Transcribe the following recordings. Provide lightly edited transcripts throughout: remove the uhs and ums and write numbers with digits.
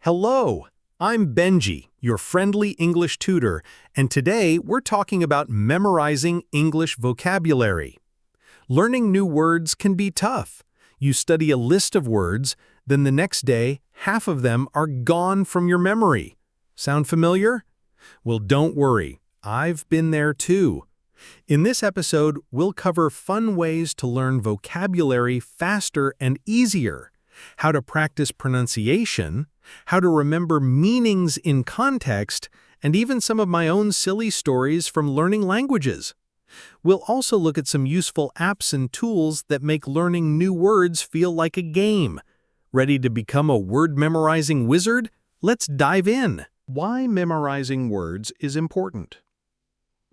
Hello, I'm Benji, your friendly English tutor, and today we're talking about memorizing English vocabulary. Learning new words can be tough. You study a list of words, then the next day, half of them are gone from your memory. Sound familiar? Well, don't worry, I've been there too. In this episode, we'll cover fun ways to learn vocabulary faster and easier, how to practice pronunciation, how to remember meanings in context, and even some of my own silly stories from learning languages. We'll also look at some useful apps and tools that make learning new words feel like a game. Ready to become a word-memorizing wizard? Let's dive in. Why memorizing words is important.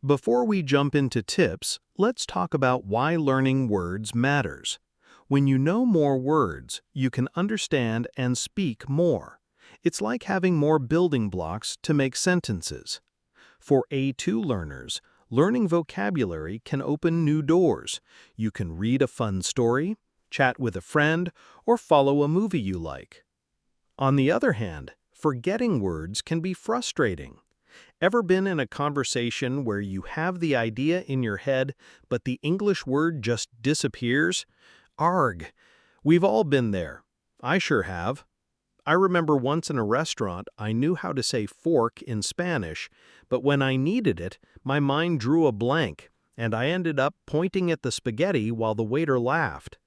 Before we jump into tips, let's talk about why learning words matters. When you know more words, you can understand and speak more. It's like having more building blocks to make sentences. For A2 learners, learning vocabulary can open new doors. You can read a fun story, chat with a friend, or follow a movie you like. On the other hand, forgetting words can be frustrating. Ever been in a conversation where you have the idea in your head, but the English word just disappears? Arg! We've all been there. I sure have. I remember once in a restaurant, I knew how to say fork in Spanish, but when I needed it, my mind drew a blank, and I ended up pointing at the spaghetti while the waiter laughed.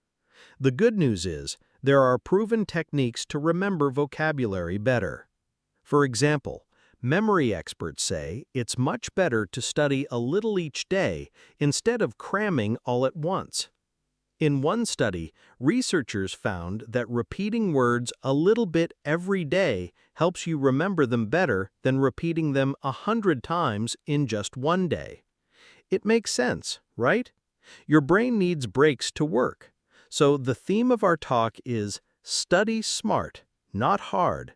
The good news is, there are proven techniques to remember vocabulary better. For example, memory experts say it's much better to study a little each day instead of cramming all at once. In one study, researchers found that repeating words a little bit every day helps you remember them better than repeating them 100 times in just one day. It makes sense, right? Your brain needs breaks to work. So the theme of our talk is study smart, not hard.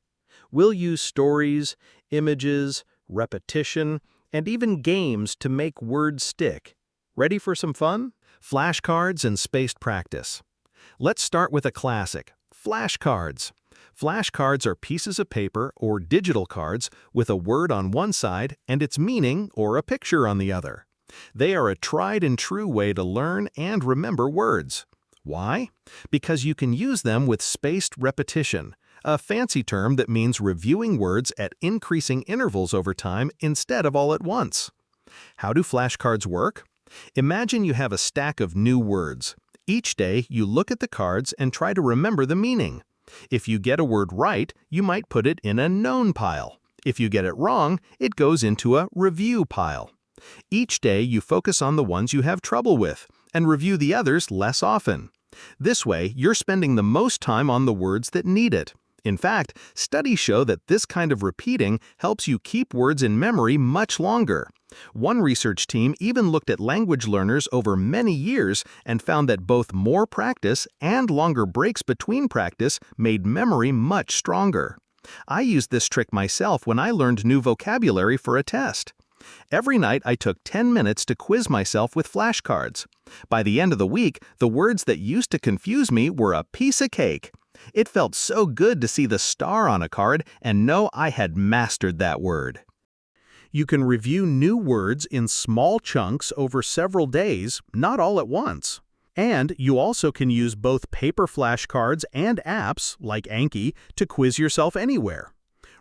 We'll use stories, images, repetition, and even games to make words stick. Ready for some fun? Flashcards and spaced practice. Let's start with a classic, flashcards. Flashcards are pieces of paper or digital cards with a word on one side and its meaning or a picture on the other. They are a tried and true way to learn and remember words. Why? Because you can use them with spaced repetition, a fancy term that means reviewing words at increasing intervals over time instead of all at once. How do flashcards work? Imagine you have a stack of new words. Each day, you look at the cards and try to remember the meaning. If you get a word right, you might put it in a known pile. If you get it wrong, it goes into a review pile. Each day, you focus on the ones you have trouble with and review the others less often. This way, you're spending the most time on the words that need it. In fact, studies show that this kind of repeating helps you keep words in memory much longer. One research team even looked at language learners over many years and found that both more practice and longer breaks between practice made memory much stronger. I used this trick myself when I learned new vocabulary for a test. Every night I took 10 minutes to quiz myself with flashcards. By the end of the week, the words that used to confuse me were a piece of cake. It felt so good to see the star on a card and know I had mastered that word. You can review new words in small chunks over several days, not all at once. And you also can use both paper flashcards and apps, like Anki, to quiz yourself anywhere.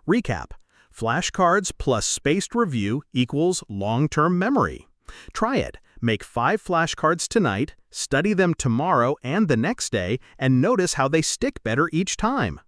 Recap: flashcards plus spaced review equals long-term memory. Try it. Make 5 flashcards tonight, study them tomorrow and the next day, and notice how they stick better each time.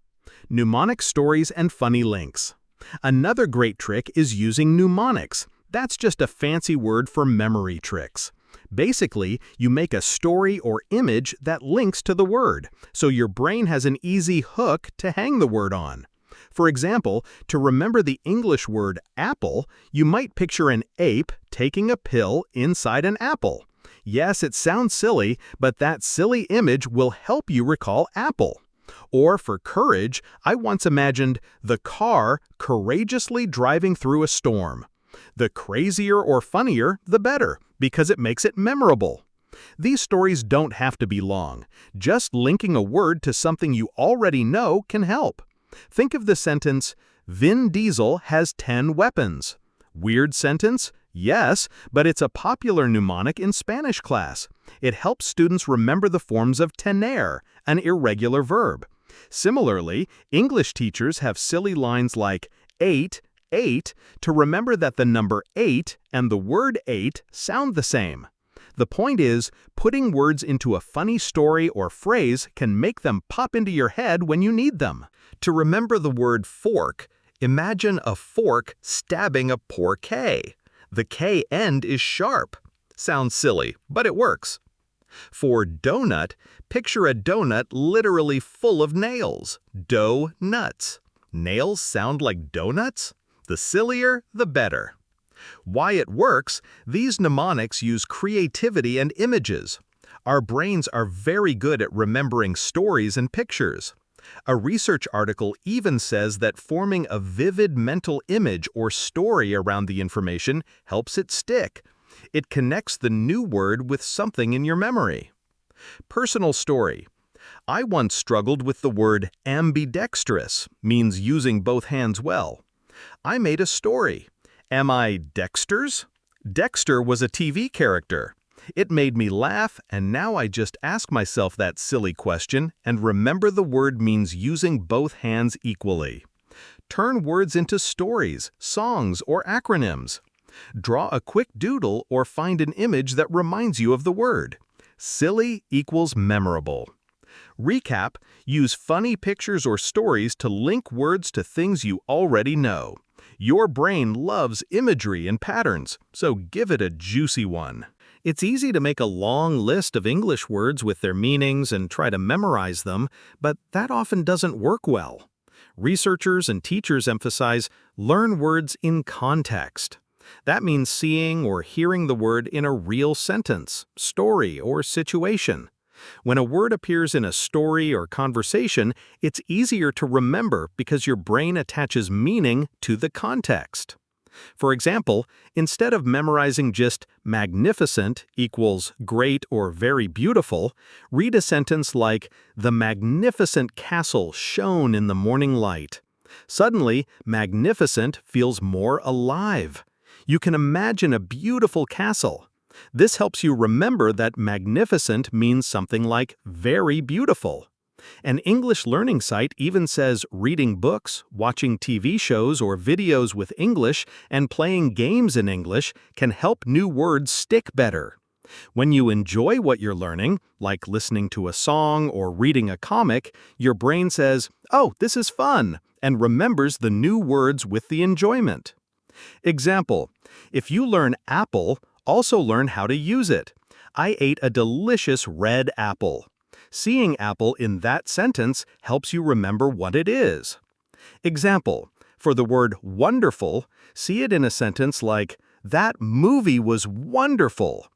Mnemonic stories and funny links. Another great trick is using mnemonics. That's just a fancy word for memory tricks. Basically, you make a story or image that links to the word, so your brain has an easy hook to hang the word on. For example, to remember the English word apple, you might picture an ape taking a pill inside an apple. Yes, it sounds silly, but that silly image will help you recall apple. Or for courage, I once imagined the car courageously driving through a storm. The crazier or funnier, the better, because it makes it memorable. These stories don't have to be long. Just linking a word to something you already know can help. Think of the sentence, Vin Diesel has 10 weapons. Weird sentence? Yes, but it's a popular mnemonic in Spanish class. It helps students remember the forms of tener, an irregular verb. Similarly, English teachers have silly lines like 8, 8 to remember that the number 8 and the word 8 sound the same. The point is, putting words into a funny story or phrase can make them pop into your head when you need them. To remember the word fork, imagine a fork stabbing a poor K. The K end is sharp. Sounds silly, but it works. For donut, picture a donut literally full of nails. Dough-nuts. Nails sound like donuts? The sillier, the better. Why it works, these mnemonics use creativity and images. Our brains are very good at remembering stories and pictures. A research article even says that forming a vivid mental image or story around the information helps it stick. It connects the new word with something in your memory. Personal story. I once struggled with the word ambidextrous, means using both hands well. I made a story. Am I Dexter's? Dexter was a TV character. It made me laugh, and now I just ask myself that silly question and remember the word means using both hands equally. Turn words into stories, songs, or acronyms. Draw a quick doodle or find an image that reminds you of the word. Silly equals memorable. Recap, use funny pictures or stories to link words to things you already know. Your brain loves imagery and patterns, so give it a juicy one. It's easy to make a long list of English words with their meanings and try to memorize them, but that often doesn't work well. Researchers and teachers emphasize learn words in context. That means seeing or hearing the word in a real sentence, story, or situation. When a word appears in a story or conversation, it's easier to remember because your brain attaches meaning to the context. For example, instead of memorizing just magnificent equals great or very beautiful, read a sentence like, the magnificent castle shone in the morning light. Suddenly, magnificent feels more alive. You can imagine a beautiful castle. This helps you remember that magnificent means something like very beautiful. An English learning site even says reading books, watching TV shows or videos with English, and playing games in English can help new words stick better. When you enjoy what you're learning, like listening to a song or reading a comic, your brain says, "Oh, this is fun," and remembers the new words with the enjoyment. Example, if you learn apple, also learn how to use it. I ate a delicious red apple. Seeing apple in that sentence helps you remember what it is. Example, for the word wonderful, see it in a sentence like, that movie was wonderful.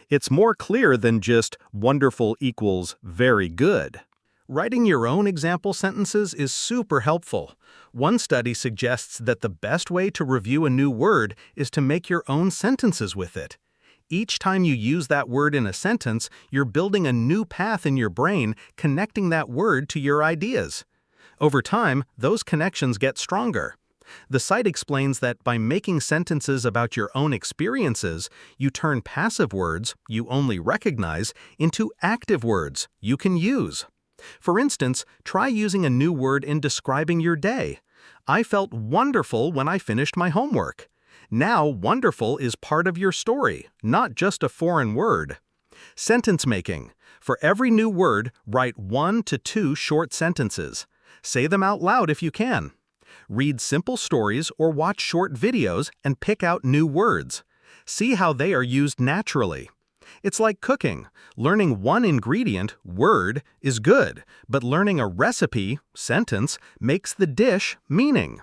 It's more clear than just wonderful equals very good. Writing your own example sentences is super helpful. One study suggests that the best way to review a new word is to make your own sentences with it. Each time you use that word in a sentence, you're building a new path in your brain, connecting that word to your ideas. Over time, those connections get stronger. The site explains that by making sentences about your own experiences, you turn passive words you only recognize into active words you can use. For instance, try using a new word in describing your day. I felt wonderful when I finished my homework. Now, wonderful is part of your story, not just a foreign word. Sentence making. For every new word, write 1 to 2 short sentences. Say them out loud if you can. Read simple stories or watch short videos and pick out new words. See how they are used naturally. It's like cooking. Learning one ingredient, word, is good, but learning a recipe, sentence, makes the dish meaning.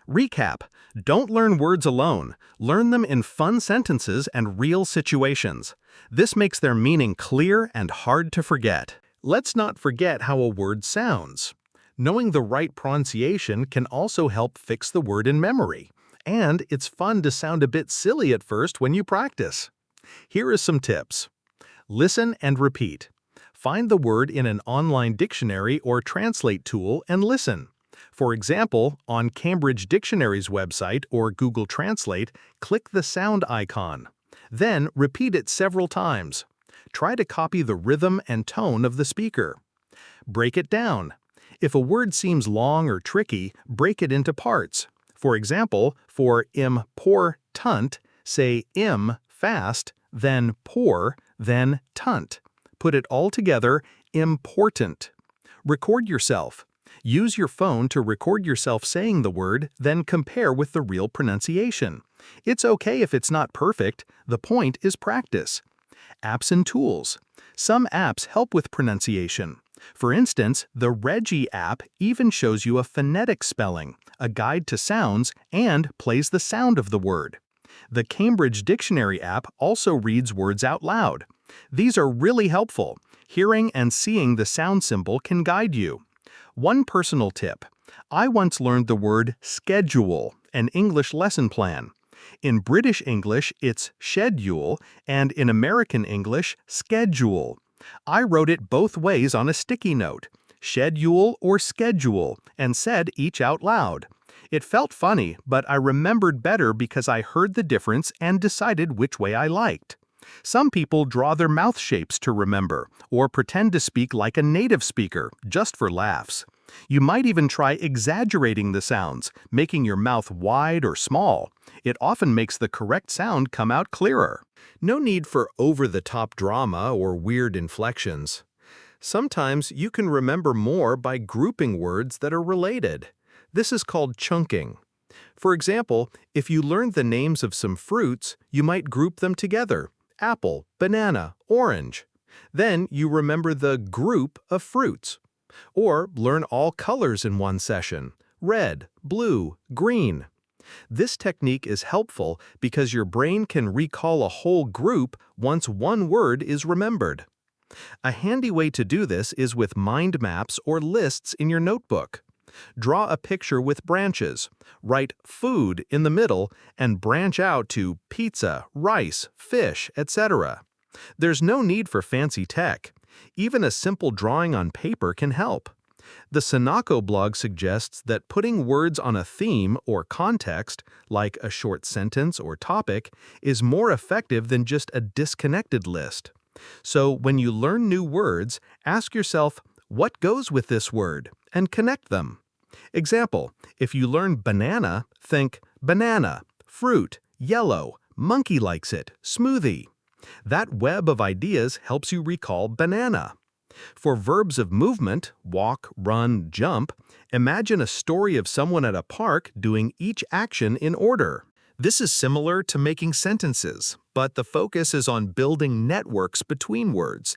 Recap. Don't learn words alone. Learn them in fun sentences and real situations. This makes their meaning clear and hard to forget. Let's not forget how a word sounds. Knowing the right pronunciation can also help fix the word in memory. And it's fun to sound a bit silly at first when you practice. Here are some tips. Listen and repeat. Find the word in an online dictionary or translate tool and listen. For example, on Cambridge Dictionary's website or Google Translate, click the sound icon. Then repeat it several times. Try to copy the rhythm and tone of the speaker. Break it down. If a word seems long or tricky, break it into parts. For example, for important, say fast, then pour, then tunt. Put it all together, important. Record yourself. Use your phone to record yourself saying the word, then compare with the real pronunciation. It's okay if it's not perfect, the point is practice. Apps and tools. Some apps help with pronunciation. For instance, the Reggie app even shows you a phonetic spelling, a guide to sounds, and plays the sound of the word. The Cambridge Dictionary app also reads words out loud. These are really helpful. Hearing and seeing the sound symbol can guide you. One personal tip. I once learned the word schedule, an English lesson plan. In British English, it's schedule, and in American English, schedule. I wrote it both ways on a sticky note, schedule or schedule, and said each out loud. It felt funny, but I remembered better because I heard the difference and decided which way I liked. Some people draw their mouth shapes to remember, or pretend to speak like a native speaker, just for laughs. You might even try exaggerating the sounds, making your mouth wide or small. It often makes the correct sound come out clearer. No need for over-the-top drama or weird inflections. Sometimes you can remember more by grouping words that are related. This is called chunking. For example, if you learned the names of some fruits, you might group them together. Apple, banana, orange. Then you remember the group of fruits. Or learn all colors in one session: red, blue, green. This technique is helpful because your brain can recall a whole group once one word is remembered. A handy way to do this is with mind maps or lists in your notebook. Draw a picture with branches, write food in the middle, and branch out to pizza, rice, fish, etc. There's no need for fancy tech. Even a simple drawing on paper can help. The Sonako blog suggests that putting words on a theme or context, like a short sentence or topic, is more effective than just a disconnected list. So when you learn new words, ask yourself, what goes with this word, and connect them. Example, if you learn banana, think banana, fruit, yellow, monkey likes it, smoothie. That web of ideas helps you recall banana. For verbs of movement, walk, run, jump, imagine a story of someone at a park doing each action in order. This is similar to making sentences, but the focus is on building networks between words.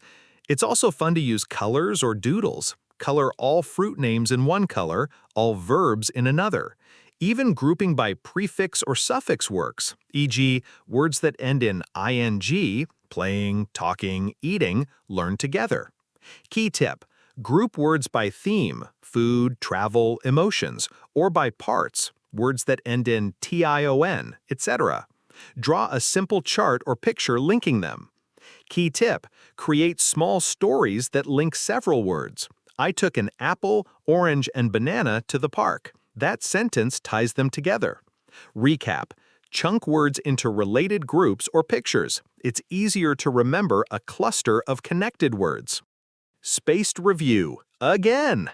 It's also fun to use colors or doodles. Color all fruit names in one color, all verbs in another. Even grouping by prefix or suffix works, e.g., words that end in ing, playing, talking, eating, learn together. Key tip: group words by theme, food, travel, emotions, or by parts, words that end in tion, etc. Draw a simple chart or picture linking them. Key tip: create small stories that link several words. I took an apple, orange, and banana to the park. That sentence ties them together. Recap: chunk words into related groups or pictures. It's easier to remember a cluster of connected words. Spaced review. Again!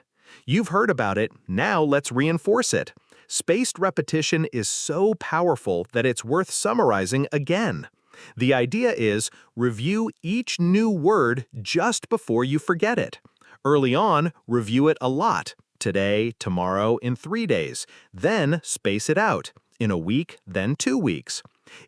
You've heard about it, now let's reinforce it. Spaced repetition is so powerful that it's worth summarizing again. The idea is, review each new word just before you forget it. Early on, review it a lot. Today, tomorrow, in 3 days. Then space it out. In a week, then 2 weeks.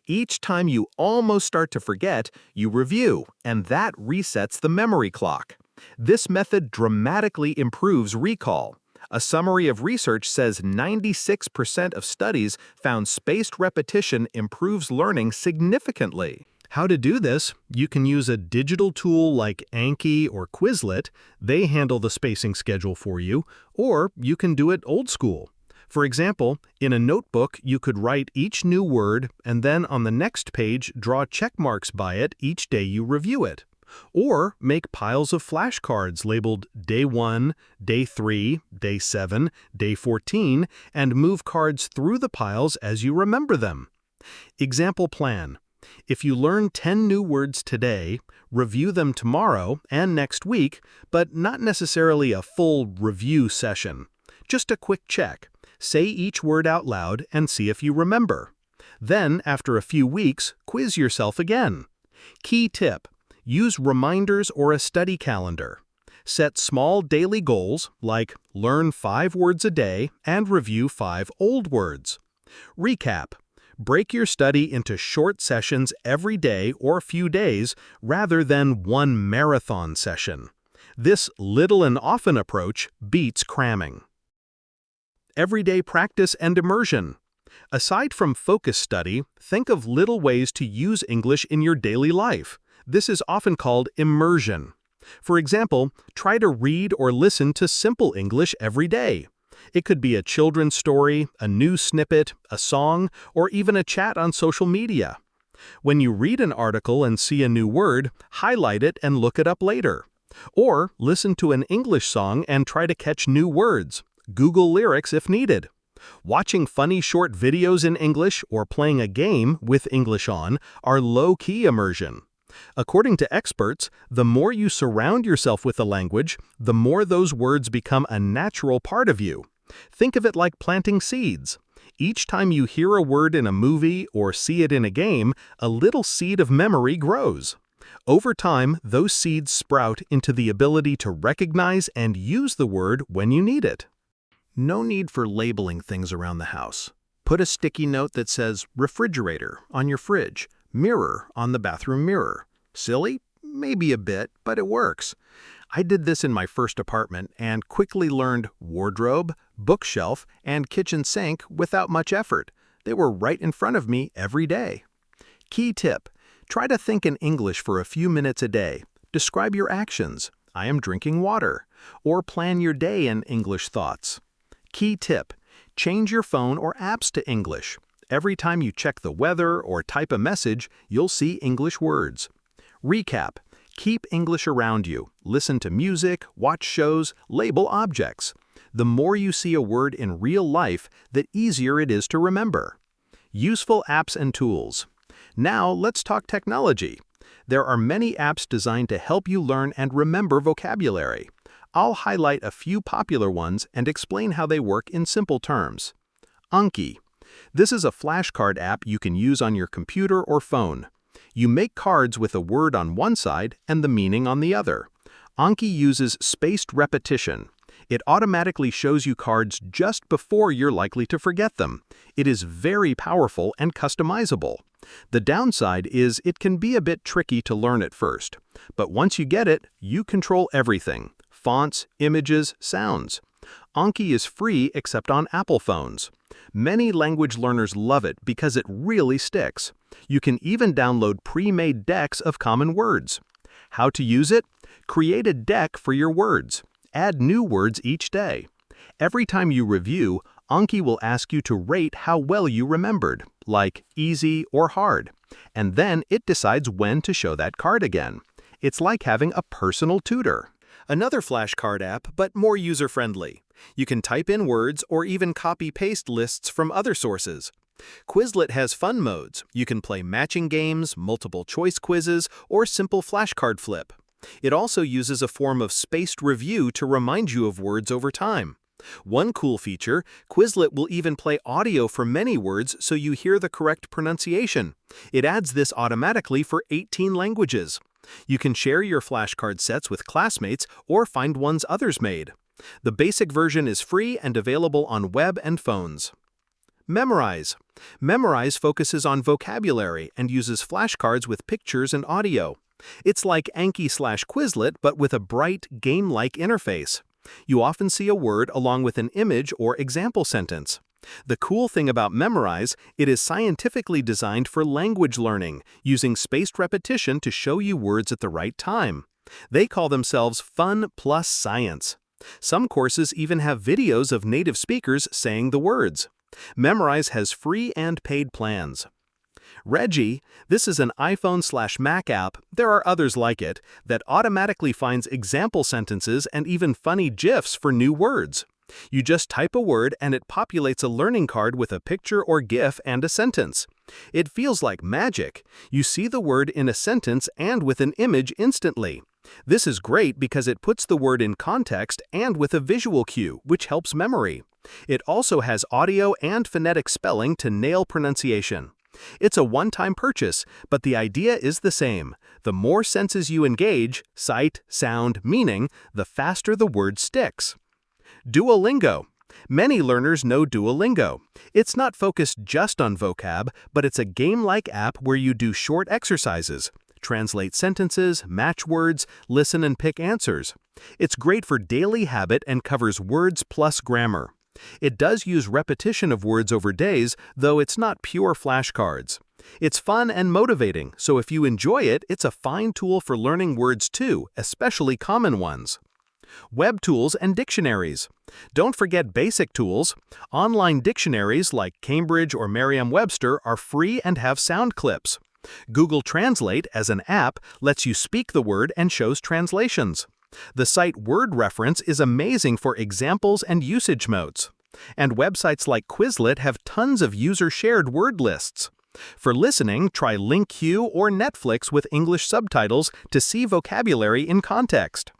Each time you almost start to forget, you review, and that resets the memory clock. This method dramatically improves recall. A summary of research says 96% of studies found spaced repetition improves learning significantly. How to do this? You can use a digital tool like Anki or Quizlet. They handle the spacing schedule for you, or you can do it old school. For example, in a notebook, you could write each new word and then on the next page draw check marks by it each day you review it. Or make piles of flashcards labeled Day 1, Day 3, Day 7, Day 14, and move cards through the piles as you remember them. Example plan. If you learn 10 new words today, review them tomorrow and next week, but not necessarily a full review session. Just a quick check. Say each word out loud and see if you remember. Then, after a few weeks, quiz yourself again. Key tip: use reminders or a study calendar. Set small daily goals, like learn 5 words a day and review 5 old words. Recap: break your study into short sessions every day or few days rather than one marathon session. This little and often approach beats cramming. Everyday practice and immersion. Aside from focus study, think of little ways to use English in your daily life. This is often called immersion. For example, try to read or listen to simple English every day. It could be a children's story, a news snippet, a song, or even a chat on social media. When you read an article and see a new word, highlight it and look it up later. Or listen to an English song and try to catch new words. Google lyrics if needed. Watching funny short videos in English or playing a game with English on are low-key immersion. According to experts, the more you surround yourself with the language, the more those words become a natural part of you. Think of it like planting seeds. Each time you hear a word in a movie or see it in a game, a little seed of memory grows. Over time, those seeds sprout into the ability to recognize and use the word when you need it. No need for labeling things around the house. Put a sticky note that says refrigerator on your fridge, mirror on the bathroom mirror. Silly? Maybe a bit, but it works. I did this in my first apartment and quickly learned wardrobe, bookshelf, and kitchen sink without much effort. They were right in front of me every day. Key tip: try to think in English for a few minutes a day. Describe your actions. I am drinking water. Or plan your day in English thoughts. Key tip: change your phone or apps to English. Every time you check the weather or type a message, you'll see English words. Recap: keep English around you. Listen to music, watch shows, label objects. The more you see a word in real life, the easier it is to remember. Useful apps and tools. Now let's talk technology. There are many apps designed to help you learn and remember vocabulary. I'll highlight a few popular ones and explain how they work in simple terms. Anki. This is a flashcard app you can use on your computer or phone. You make cards with a word on one side and the meaning on the other. Anki uses spaced repetition. It automatically shows you cards just before you're likely to forget them. It is very powerful and customizable. The downside is it can be a bit tricky to learn at first. But once you get it, you control everything: fonts, images, sounds. Anki is free except on Apple phones. Many language learners love it because it really sticks. You can even download pre-made decks of common words. How to use it? Create a deck for your words. Add new words each day. Every time you review, Anki will ask you to rate how well you remembered, like easy or hard. And then it decides when to show that card again. It's like having a personal tutor. Another flashcard app, but more user-friendly. You can type in words or even copy-paste lists from other sources. Quizlet has fun modes. You can play matching games, multiple choice quizzes, or simple flashcard flip. It also uses a form of spaced review to remind you of words over time. One cool feature, Quizlet will even play audio for many words so you hear the correct pronunciation. It adds this automatically for 18 languages. You can share your flashcard sets with classmates or find ones others made. The basic version is free and available on web and phones. Memorize. Memorize focuses on vocabulary and uses flashcards with pictures and audio. It's like Anki/Quizlet, but with a bright, game-like interface. You often see a word along with an image or example sentence. The cool thing about Memorize, it is scientifically designed for language learning, using spaced repetition to show you words at the right time. They call themselves Fun Plus Science. Some courses even have videos of native speakers saying the words. Memorize has free and paid plans. Reggie, this is an iPhone/Mac app, there are others like it, that automatically finds example sentences and even funny GIFs for new words. You just type a word and it populates a learning card with a picture or GIF and a sentence. It feels like magic. You see the word in a sentence and with an image instantly. This is great because it puts the word in context and with a visual cue, which helps memory. It also has audio and phonetic spelling to nail pronunciation. It's a one-time purchase, but the idea is the same. The more senses you engage, sight, sound, meaning, the faster the word sticks. Duolingo. Many learners know Duolingo. It's not focused just on vocab, but it's a game-like app where you do short exercises, translate sentences, match words, listen and pick answers. It's great for daily habit and covers words plus grammar. It does use repetition of words over days, though it's not pure flashcards. It's fun and motivating, so if you enjoy it, it's a fine tool for learning words too, especially common ones. Web tools and dictionaries. Don't forget basic tools. Online dictionaries like Cambridge or Merriam-Webster are free and have sound clips. Google Translate, as an app, lets you speak the word and shows translations. The site Word Reference is amazing for examples and usage notes. And websites like Quizlet have tons of user-shared word lists. For listening, try LinkQ or Netflix with English subtitles to see vocabulary in context.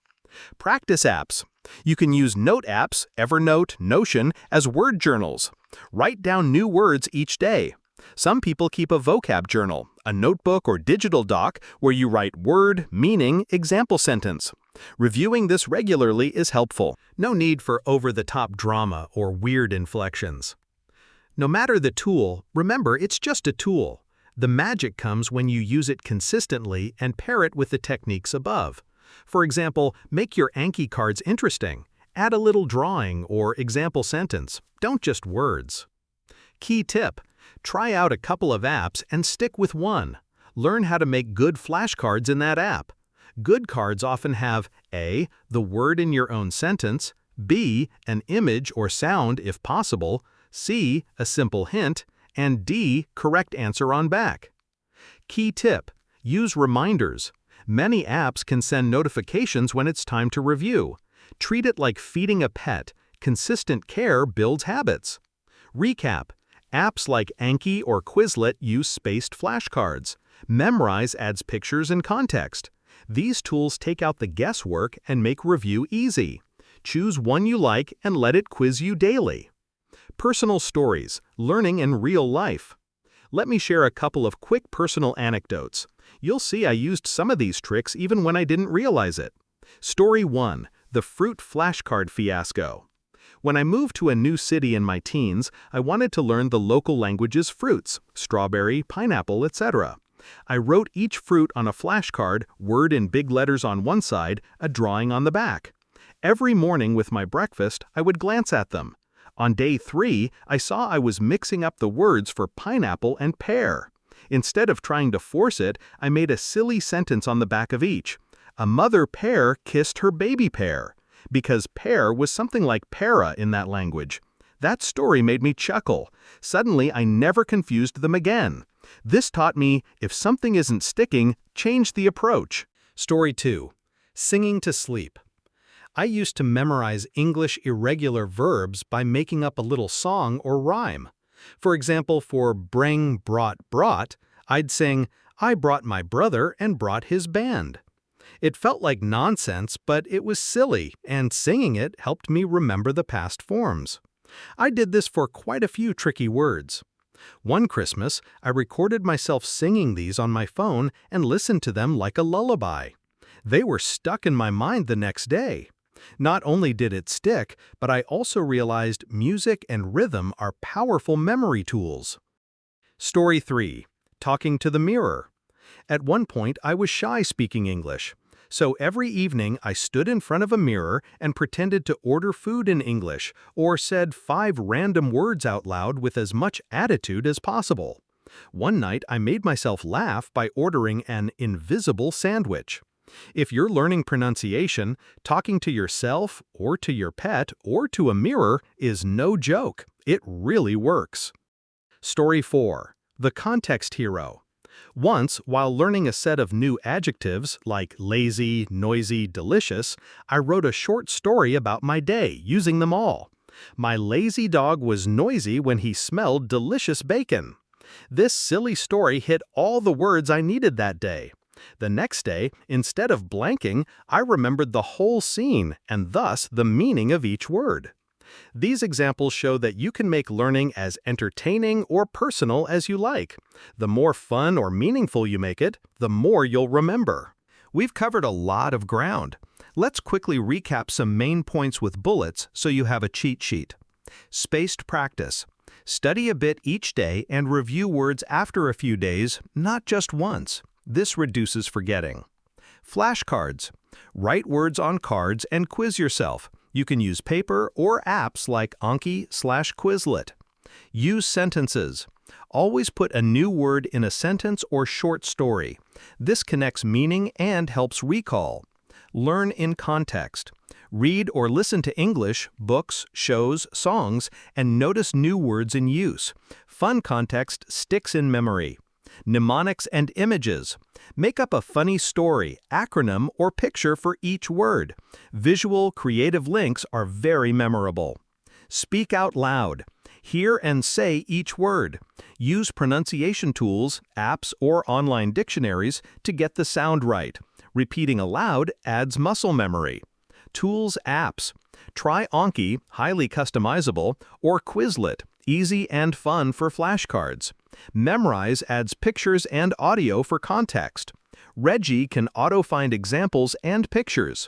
Practice apps. You can use note apps, Evernote, Notion, as word journals. Write down new words each day. Some people keep a vocab journal, a notebook or digital doc where you write word, meaning, example sentence. Reviewing this regularly is helpful. No need for over-the-top drama or weird inflections. No matter the tool, remember it's just a tool. The magic comes when you use it consistently and pair it with the techniques above. For example, make your Anki cards interesting. Add a little drawing or example sentence, don't just words. Key tip: try out a couple of apps and stick with one. Learn how to make good flashcards in that app. Good cards often have A, the word in your own sentence, B, an image or sound if possible, C, a simple hint, and D, correct answer on back. Key tip: use reminders. Many apps can send notifications when it's time to review. Treat it like feeding a pet. Consistent care builds habits. Recap: apps like Anki or Quizlet use spaced flashcards. Memrise adds pictures and context. These tools take out the guesswork and make review easy. Choose one you like and let it quiz you daily. Personal stories, learning in real life. Let me share a couple of quick personal anecdotes. You'll see I used some of these tricks even when I didn't realize it. Story 1. The fruit flashcard fiasco. When I moved to a new city in my teens, I wanted to learn the local language's fruits, strawberry, pineapple, etc. I wrote each fruit on a flashcard, word in big letters on one side, a drawing on the back. Every morning with my breakfast, I would glance at them. On day 3, I saw I was mixing up the words for pineapple and pear. Instead of trying to force it, I made a silly sentence on the back of each. A mother pear kissed her baby pear, because pear was something like para in that language. That story made me chuckle. Suddenly, I never confused them again. This taught me, if something isn't sticking, change the approach. Story 2. Singing to sleep. I used to memorize English irregular verbs by making up a little song or rhyme. For example, for bring, brought, I'd sing, I brought my brother and brought his band. It felt like nonsense, but it was silly, and singing it helped me remember the past forms. I did this for quite a few tricky words. One Christmas, I recorded myself singing these on my phone and listened to them like a lullaby. They were stuck in my mind the next day. Not only did it stick, but I also realized music and rhythm are powerful memory tools. Story 3. Talking to the mirror. At one point, I was shy speaking English. So every evening, I stood in front of a mirror and pretended to order food in English, or said 5 random words out loud with as much attitude as possible. One night, I made myself laugh by ordering an invisible sandwich. If you're learning pronunciation, talking to yourself, or to your pet, or to a mirror is no joke. It really works. Story 4. The context hero. Once, while learning a set of new adjectives like lazy, noisy, delicious, I wrote a short story about my day using them all. My lazy dog was noisy when he smelled delicious bacon. This silly story hit all the words I needed that day. The next day, instead of blanking, I remembered the whole scene and thus the meaning of each word. These examples show that you can make learning as entertaining or personal as you like. The more fun or meaningful you make it, the more you'll remember. We've covered a lot of ground. Let's quickly recap some main points with bullets so you have a cheat sheet. Spaced practice. Study a bit each day and review words after a few days, not just once. This reduces forgetting. Flashcards. Write words on cards and quiz yourself. You can use paper or apps like Anki/Quizlet. Use sentences. Always put a new word in a sentence or short story. This connects meaning and helps recall. Learn in context. Read or listen to English, books, shows, songs, and notice new words in use. Fun context sticks in memory. Mnemonics and images. Make up a funny story, acronym, or picture for each word. Visual, creative links are very memorable. Speak out loud. Hear and say each word. Use pronunciation tools, apps, or online dictionaries to get the sound right. Repeating aloud adds muscle memory. Tools, apps. Try Anki, highly customizable, or Quizlet, easy and fun for flashcards. Memrise adds pictures and audio for context. Reggie can auto-find examples and pictures.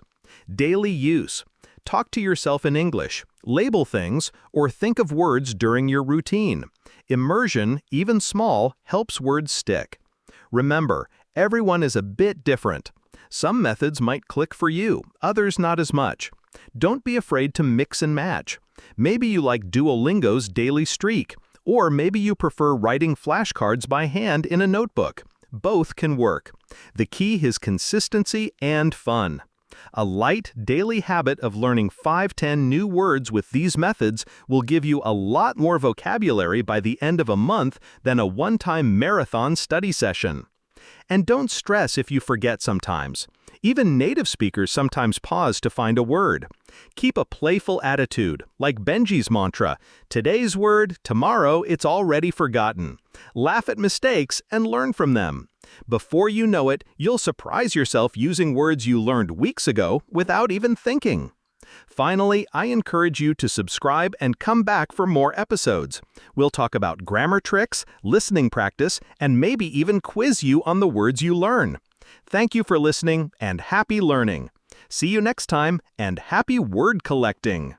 Daily use. Talk to yourself in English, label things, or think of words during your routine. Immersion, even small, helps words stick. Remember, everyone is a bit different. Some methods might click for you, others not as much. Don't be afraid to mix and match. Maybe you like Duolingo's daily streak, or maybe you prefer writing flashcards by hand in a notebook. Both can work. The key is consistency and fun. A light, daily habit of learning 5-10 new words with these methods will give you a lot more vocabulary by the end of a month than a one-time marathon study session. And don't stress if you forget sometimes. Even native speakers sometimes pause to find a word. Keep a playful attitude, like Benji's mantra, today's word, tomorrow it's already forgotten. Laugh at mistakes and learn from them. Before you know it, you'll surprise yourself using words you learned weeks ago without even thinking. Finally, I encourage you to subscribe and come back for more episodes. We'll talk about grammar tricks, listening practice, and maybe even quiz you on the words you learn. Thank you for listening and happy learning. See you next time and happy word collecting!